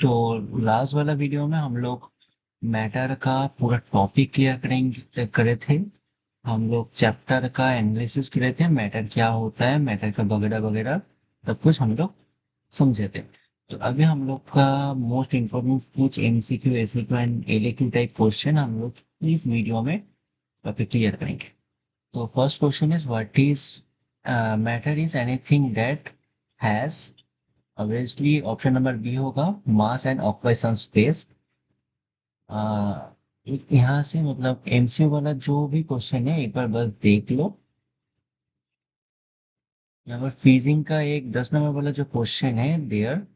तो लास्ट वाला वीडियो में हम लोग मैटर का पूरा टॉपिक क्लियर करेंगे करे थे। हम लोग चैप्टर का एनालिसिस करे थे, मैटर क्या होता है, मैटर का वगैरह वगैरह सब कुछ हम लोग समझे थे। तो अभी हम लोग का मोस्ट इम्पोर्टेंट कुछ MCQ SQ and LAQ type question हम लोग इस वीडियो में टॉपिक क्लियर करेंगे। तो first question is what is matter is anything that has, obviously option number B होगा, mass and occupy some space. यहाँ से मतलब एमसीक्यू वाला जो भी क्वेश्चन है एक बार बस देख लो। यहाँ पर फ्रीजिंग का एक 10 नंबर वाला जो क्वेश्चन है देयर,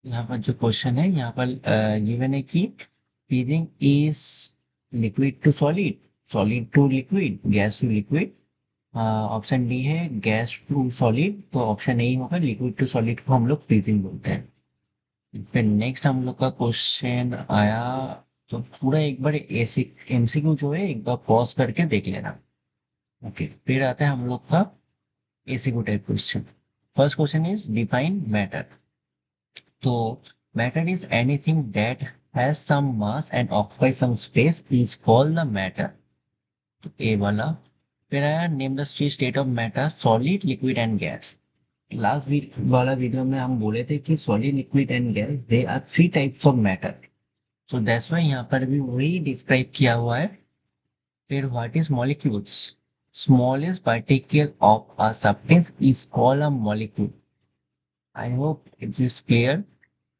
यहाँ पर जो क्वेश्चन है यहाँ पर गिवन है कि freezing is liquid to solid, solid to liquid, gas to liquid. Option D है गैस टू सॉलिड, तो ऑप्शन ए होगा, लिक्विड टू सॉलिड को हम लोग फ्रीजिंग बोलते हैं। फिर नेक्स्ट हम लोग का क्वेश्चन आया, तो पूरा एक बार ऐसे एमसीक्यू जो है एक बार पॉज करके देख लेना। ओके, फिर आता है हम लोग का ACQ type question. First question is define matter. तो matter is anything that has some mass and occupy some space is called the matter. तो ए वाला। फिर आया name the three state of matter, solid liquid and gas. Last week वाला video में हम बोले थे कि solid liquid and gas they are three types of matter. So that's why यहाँ पर भी वही डिस्क्राइब किया हुआ है। फिर what is molecules, smallest particle of a substance is called a molecule. I hope it's is clear.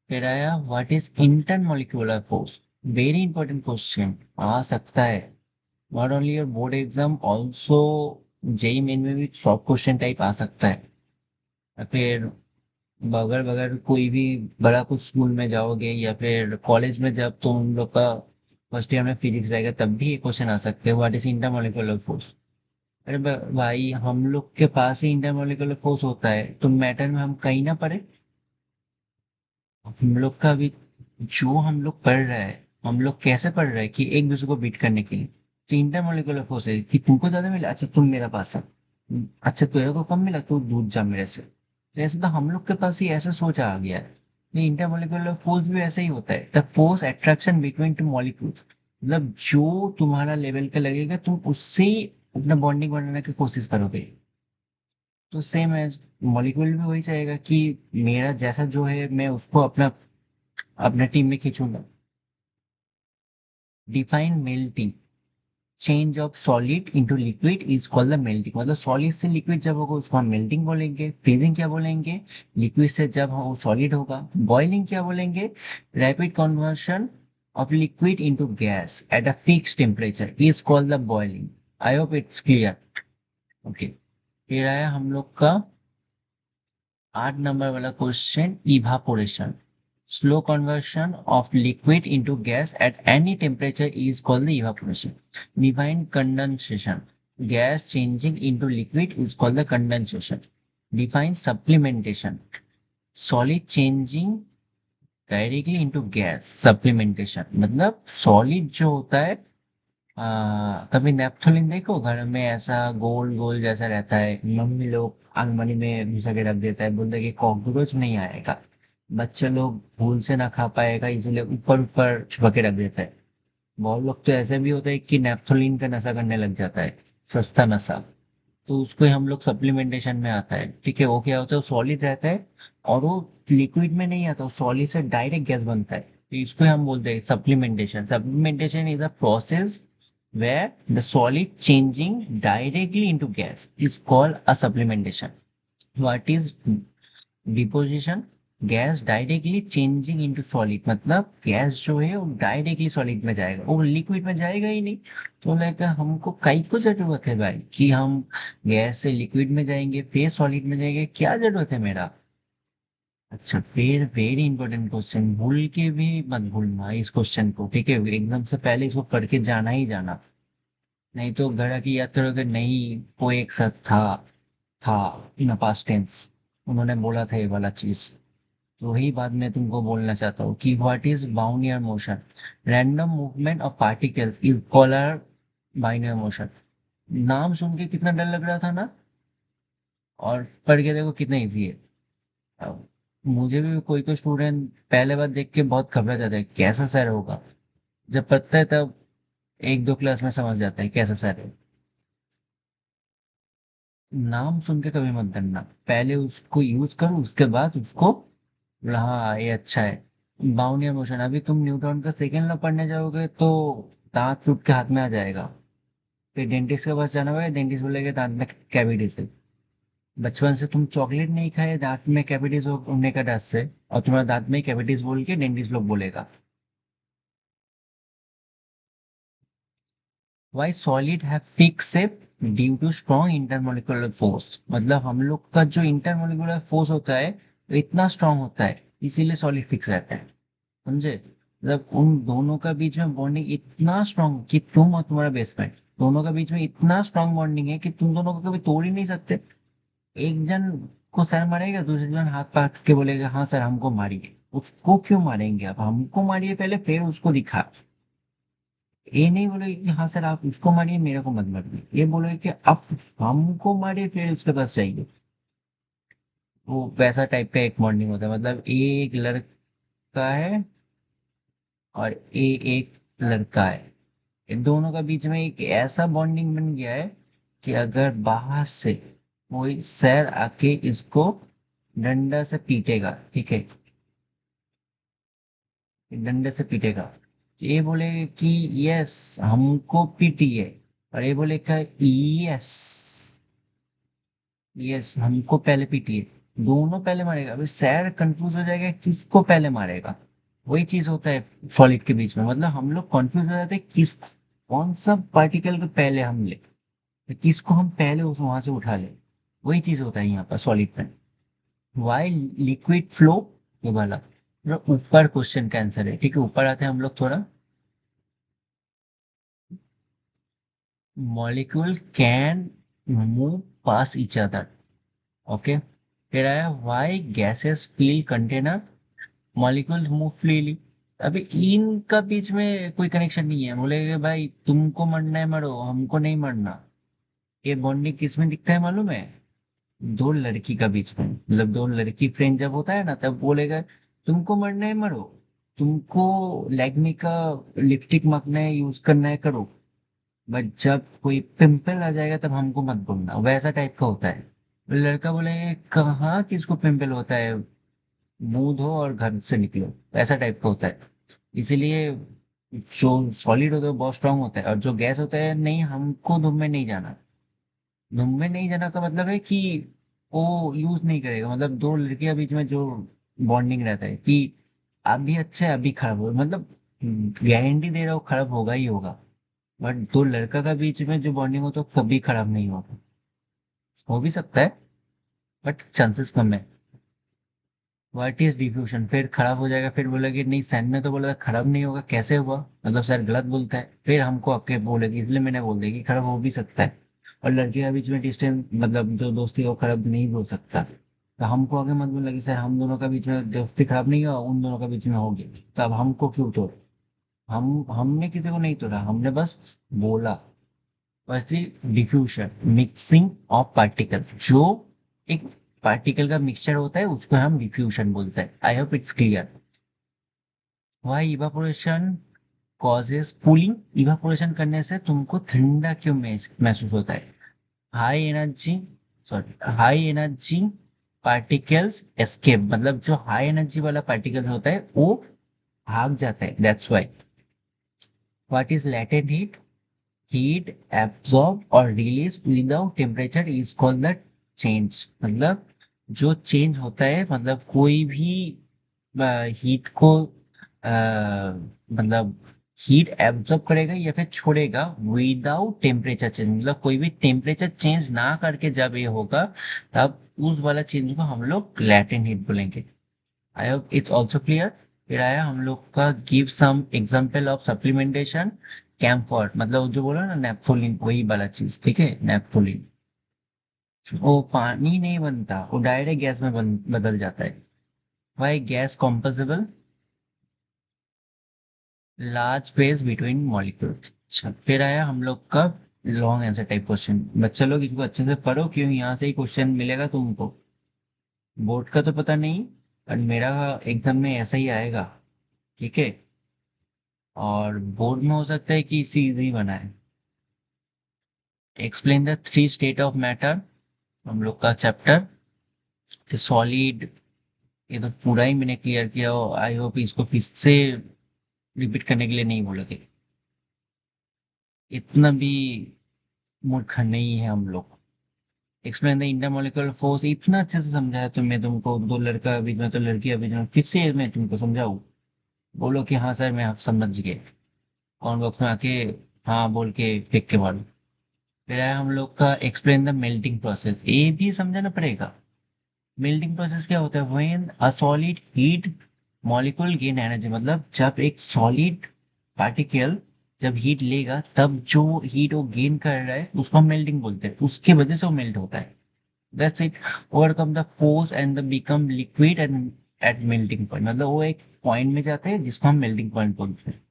फिर आया what is intermolecular force, very important question आ सकता है, not only your board exam also JEE Main में भी short question type आ सकता है। फिर अगर अगर कोई भी बड़ा कुछ स्कूल में जाओगे या फिर कॉलेज में जब तो उन लोग का फर्स्ट ईयर में फिजिक्स रहेगा तब भी ये क्वेश्चन आ सकते हैं, व्हाट इज इंटरमोलिकुलर फोर्स। अरे भाई हम लोग के पास ही इंटरमोलिकुलर फोर्स होता है, तो मैटर में हम कहीं ना पढ़े। हम लोग का भी जो हम लोग पढ़ रहे हैं, हम लोग कैसे पढ़ रहे हैं कि एक दूसरे को बीट करने के लिए। तो इंटरमोलिकुलर फोर्स है कि तुमको ज्यादा मिला, अच्छा तुम मेरा पास है, अच्छा तेरे को कम मिला तो दूर जा मेरे से। तो ऐसे तो हम लोग के पास ही ऐसा सोच आ गया है। ये इंटरमोलिकुलर फोर्स भी ऐसा ही होता है, the force attraction between two molecules. मतलब जो तुम्हारा लेवल का लगेगा तुम उससे ही अपना बॉन्डिंग बनाने की कोशिश करोगे। तो सेम है, मॉलिक्यूल भी वही चाहेगा कि मेरा जैसा जो है मैं उसको अपना अपने टीम में खींचूंगा। Define melting, change of solid into liquid is called the melting. मतलब सॉलिड से लिक्विड जब होगा उसको हम मेल्टिंग बोलेंगे। फ्रीजिंग क्या बोलेंगे, लिक्विड से जब वो सॉलिड होगा। बॉइलिंग क्या बोलेंगे, rapid conversion of liquid into gas at a fix temperature is called the boiling. I hope it's clear. Okay, फिर आया हम लोग का 8 नंबर वाला question, evaporation, slow conversion of liquid into gas at any temperature is called the evaporation. Define condensation, gas changing into liquid is called the condensation. Define supplementation, solid changing directly into gas, supplementation। मतलब solid जो होता है, कभी नेपथोलिन देखो घर में ऐसा गोल गोल जैसा रहता है, मम्मी लोग आलमारी में घुसा के रख देता है, बोलते हैं कि कॉकरोच नहीं आएगा, बच्चे लोग भूल से ना खा पाएगा इसलिए ऊपर ऊपर छुपा के रख देता है। बहुत लोग तो ऐसे भी होता है कि नेपथोलिन का नशा करने लग जाता है, सस्ता नशा। तो उसको ही हम लोग सप्लीमेंटेशन में आता है। ठीक है, वो क्या होता है, वो सॉलिड रहता है और वो लिक्विड में नहीं आता, वो सॉलिड से डायरेक्ट गैस बनता है, तो इसको ही हम बोलते हैं supplementation. Supplementation is a process where the solid changing directly into gas is called a supplementation. What is deposition, gas directly changing into solid, मतलब गैस जो है वो डायरेक्टली सॉलिड में जाएगा, वो लिक्विड में जाएगा ही नहीं। तो लाइक हमको कई को जरूरत है भाई कि हम गैस से लिक्विड में जाएंगे फिर सॉलिड में जाएंगे, क्या जरूरत है मेरा। अच्छा, फिर वेरी इंपॉर्टेंट क्वेश्चन, भूल के भी मत भूलना इस क्वेश्चन को, ठीक है, एकदम से पहले इसको पढ़ के जाना ही जाना। नहीं तो घर आके याद करोगे नहीं वो एक साथ था इन पास्ट टेंस, उन्होंने बोला था ये वाला चीज। तो वही बात मैं तुमको बोलना चाहता हूँ कि व्हाट इज बाउनियर motion, random movement of particles is called binary motion. नाम सुन के कितना डर लग रहा था ना, और पढ़ के देखो कितना इजी है। मुझे भी कोई कोई स्टूडेंट पहले बार देख के बहुत घबरा जाता है, कैसा सर होगा। जब पढ़ता है तब एक दो क्लास में समझ जाता है कैसा सर है। नाम सुन के कभी मत डरना, पहले उसको यूज करो, उसके बाद उसको बोला, हाँ ये अच्छा है। बाउनिया मोशन, अभी तुम न्यूटन का सेकेंड लॉ पढ़ने जाओगे तो दांत टूट के हाथ में आ जाएगा। फिर डेंटिस्ट के पास जाना होगा, डेंटिस्ट बोलेगा दांत में कैविटीज है। बचपन से तुम चॉकलेट नहीं खाए दांत में कैविटीज होने का डर से, और तुम्हारा दांत में कैविटीज बोल के डेंटिस्ट लोग बोलेगा। Why solid have fix shape due to strong intermolecular force, मतलब हम लोग का जो इंटरमोलिकुलर फोर्स होता है वो इतना स्ट्रांग होता है, इसीलिए सॉलिड फिक्स रहता है। समझे? मतलब उन दोनों का बीच में बॉन्डिंग इतना स्ट्रांग कि तुम और तुम्हारा बेस्ट फ्रेंड दोनों का बीच में इतना स्ट्रांग बॉन्डिंग है कि तुम दोनों को कभी तोड़ ही नहीं सकते। एक जन को सर मारेगा, दूसरे जन हाथ पकड़ के बोलेगा हाँ सर हमको मारिए, उसको क्यों मारेंगे आप, हमको मारिए पहले फिर उसको दिखा। ये नहीं बोलोगे कि हाँ सर आप उसको मारिए मेरे को मत मारिए, ये बोलोगे कि आप हमको मारिए फिर उसके पास जाइए। वो वैसा टाइप का एक बॉन्डिंग होता है, मतलब एक लड़का है और एक लड़का है, इन दोनों का बीच में एक ऐसा बॉन्डिंग बन गया है कि अगर बाहर से कोई सर आके इसको डंडा से पीटेगा, ठीक है, डंडे से पीटेगा, ये बोलेगा कि यस हमको पीटिए, और ये बोलेगा यस यस हमको पहले पीटिए। दोनों पहले मारेगा, अभी सर कंफ्यूज हो जाएगा किसको पहले मारेगा। वही चीज होता है सॉलिड के बीच में, मतलब हम लोग कंफ्यूज हो जाते हैं किस कौन सा पार्टिकल को पहले हम ले, किसको हम पहले उस वहां से उठा ले। वही चीज होता है यहाँ पर सॉलिड में। वाई लिक्विड फ्लो, ये वाला मतलब ऊपर क्वेश्चन का आंसर है, ठीक है, ऊपर आते हैं हम लोग थोड़ा। Molecule can move pass each other, okay. फिर आया why gases feel container molecule move freely. अभी इनका बीच में कोई कनेक्शन नहीं है, बोलेगे भाई तुमको मरना है मरो हमको नहीं मरना। ये बॉन्डिंग किस में दिखता है मालूम है? दो लड़की का बीच में, मतलब दो लड़की फ्रेंड जब होता है ना तब बोलेगा तुमको मरना है मरो, तुमको लैक्मे का लिपस्टिक मखना है यूज करना है करो, बट जब कोई पिंपल आ जाएगा तब हमको मत बोलना, वैसा टाइप का होता है। लड़का बोले कहाँ किसको पिंपल होता है, मुंह धो और घर से निकलो, ऐसा टाइप का होता है। इसीलिए जो सॉलिड होता है वो बहुत स्ट्रांग होता है, और जो गैस होता है नहीं हमको धूप में नहीं जाना। धूप में नहीं जाना का मतलब है कि वो यूज नहीं करेगा, मतलब दो लड़कियों के बीच में जो बॉन्डिंग रहता है कि अभी अच्छा है अभी खराब हो, मतलब गारंटी दे रहा हो खराब होगा ही होगा। बट दो लड़का का बीच में जो बॉन्डिंग हो तो कभी खराब नहीं होगा। हो भी सकता है बट चांसेस कम है। व्हाट इज डिफ्यूजन, फिर खराब हो जाएगा, फिर बोलेगी नहीं सैन ने तो बोला था खराब नहीं होगा कैसे हुआ, मतलब सर गलत बोलता है, फिर हमको आके बोलेगी, इसलिए मैंने बोल दिया कि खराब हो भी सकता है। और लड़की के बीच में डिस्टेंस मतलब जो दोस्ती है वो खराब नहीं बोल सकता, तो हमको आगे मत बोला कि सर हम दोनों का बीच में दोस्ती खराब नहीं हुआ उन दोनों का बीच में होगी, तो अब हमको क्यों तोड़। हमने किसी को नहीं तोड़ा, हमने बस बोला। Firstly diffusion mixing of particles, जो एक पार्टिकल का मिक्सचर होता है उसको हम डिफ्यूजन बोलते हैं। I hope it's clear. Why evaporation causes cooling, evaporation करने से तुमको ठंडा क्यों महसूस होता है? High energy, sorry, high energy particles escape, मतलब जो हाई एनर्जी वाला पार्टिकल होता है वो भाग जाता है, that's why. What is latent heat, heat absorb और release without temperature is called the change, मतलब जो चेंज होता है, मतलब कोई भी हीट को मतलब हीट एब्जॉर्ब करेगा या फिर छोड़ेगा विदाउट टेम्परेचर चेंज, मतलब कोई भी टेम्परेचर चेंज ना करके जब ये होगा तब उस वाला चेंज को हम लोग लैटेंट हीट बोलेंगे। I hope it's also clear. फिर आया हम लोग का give some example of supplementation. Camphor, मतलब जो बोला ना नेप्थोलिन, वही वाला चीज, ठीक है, नेप्थोलिन। वो पानी नहीं बनता, वो डायरेक्ट गैस में बदल जाता है। Why gas compressible, large space between molecules. अच्छा, फिर आया हम लोग का लॉन्ग आंसर टाइप क्वेश्चन। बच्चे लोग इसको अच्छे से पढ़ो क्यों यहाँ से ही क्वेश्चन मिलेगा तुमको, बोर्ड का तो पता नहीं। और मेरा एग्जाम में ऐसा ही आएगा। ठीक है। और बोर्ड में हो सकता है कि इसी इजी बनाए। Explain the three state of matter, हम लोग का चैप्टर सॉलिड। ये तो पूरा ही मैंने क्लियर किया हो, आई होप इसको फिर से रिपीट करने के लिए नहीं बोलोगे। इतना भी मूर्ख नहीं है हम लोग। एक्सप्लेन द इंटरमोलिकुलर फोर्स, इतना अच्छे से समझाया तो मैं तुमको, दो लड़का बीच में तो लड़की अभी में, फिर से मैं तुमको समझाऊँ? बोलो कि हाँ सर मैं आप समझ गए, कॉमेंट बॉक्स में आके हाँ बोल के फेंक के मारो। फिर है हम लोग का एक्सप्लेन द मेल्टिंग प्रोसेस, ये भी समझाना पड़ेगा। मेल्टिंग प्रोसेस क्या होता है? When a solid heat molecule gain energy, मतलब जब एक सॉलिड पार्टिकल जब हीट लेगा तब जो हीट वो गेन कर रहा है उसको हम मेल्टिंग बोलते हैं, उसके वजह से वो मेल्ट होता है। That's it. Overcome the force and the become liquid and at melting point, मतलब वो एक पॉइंट में जाते हैं जिसको हम मेल्टिंग पॉइंट बोलते हैं।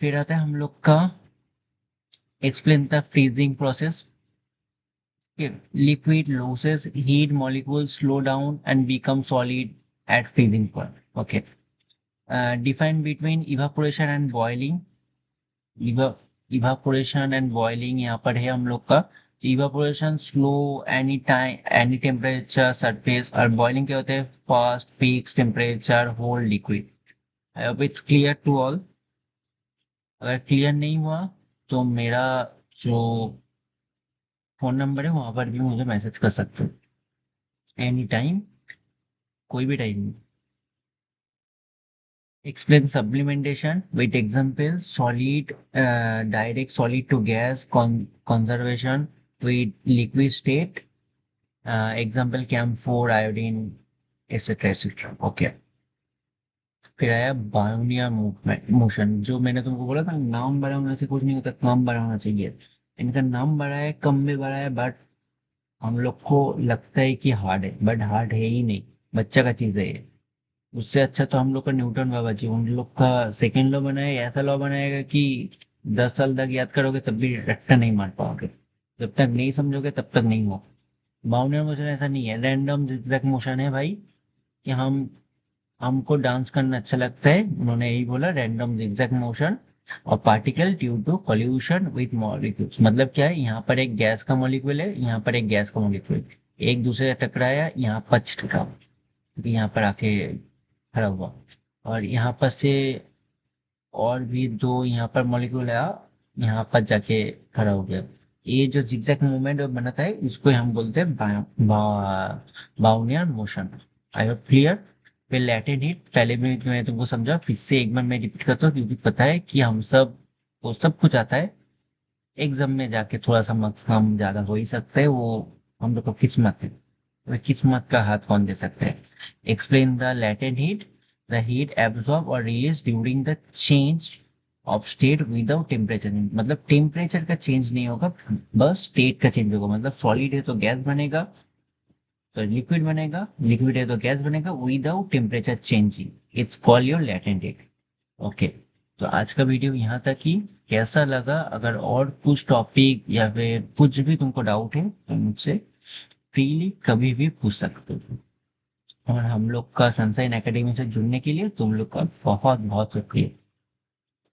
फिर आता है हम लोग का explain the freezing process. Liquid loses heat, molecules slow down and become solid at freezing point. Okay. Define between evaporation and boiling. Eva- Evaporation and boiling यहाँ पर है हम लोग का। Evaporation slow, any time any temperature surface, और boiling क्या होता है? Fast fix temperature whole liquid. I hope it's clear to all. अगर क्लियर नहीं हुआ तो मेरा जो फोन नंबर है वहां पर भी मुझे मैसेज कर सकते हो एनी टाइम, कोई भी time. Explain supplementation with example: solid, direct solid to gas conservation with liquid state. Example camphor, iodine, etc. etc. Okay. फिर आया बायोनियर मूवमेंट मोशन, जो मैंने तुमको बोला था नाम बड़ा होने से कुछ नहीं होता, काम बड़ा होना चाहिए। इनका नाम बड़ा है, कम भी बड़ा है, बट हम लोग को लगता है कि हार्ड है, बट हार्ड है ही नहीं। बच्चा का चीज है ये। उससे अच्छा तो हम लोग का न्यूटन बाबा जी, उन लोग का सेकेंड लॉ बनाया, ऐसा लॉ बनाएगा कि 10 साल तक याद करोगे तब भी रट्टा नहीं मार पाओगे। जब तक नहीं समझोगे तब तक नहीं हो। बाउंड्री मोशन ऐसा नहीं है, रैंडम जिगजैग मोशन है भाई। कि हमको डांस करना अच्छा लगता है, उन्होंने यही बोला, रैंडम जिगजैग मोशन। और particle due to collision with molecules, मतलब क्या है? यहाँ पर एक गैस का मॉलिक्यूल है, यहाँ पर एक गैस का मॉलिक्यूल, एक दूसरे से टकराया, यहाँ पर टकरा, यहाँ पर आके खड़ा हुआ। और यहाँ पर से और भी दो यहाँ पर मॉलिक्यूल आया, यहाँ पर जाके खड़ा हो गया। ये जो जिगजैग मूवमेंट बनाता है इसको हम बोलते हैं बाउनियर मोशन। I hope clear. फिर लैटेंट हीट, पहले भी मैं तुमको समझा, फिर से एक बार मैं रिपीट करता हूँ क्योंकि पता है कि हम सब वो सब कुछ आता है। एग्जाम में जाके थोड़ा सा मार्क्स हम ज्यादा हो ही सकते हैं, वो हम लोग को किस्मत है। तो किस्मत का हाथ कौन दे सकते हैं? Explain the latent heat, the heat absorb और release during the change of state without temperature, मतलब टेम्परेचर का चेंज नहीं होगा, बस स्टेट का चेंज होगा। मतलब सॉलिड है तो गैस बनेगा, तो लिक्विड बनेगा, लिक्विड है तो गैस बनेगा without temperature changing. It's call your latent heat. Okay. तो आज का वीडियो यहाँ तक ही। कैसा लगा? अगर और कुछ टॉपिक या फिर कुछ भी तुमको डाउट है तो मुझसे फ्रीली कभी भी पूछ सकते हो। और हम लोग का सनसाइन एकेडमी से जुड़ने के लिए तुम लोग का बहुत बहुत शुक्रिया।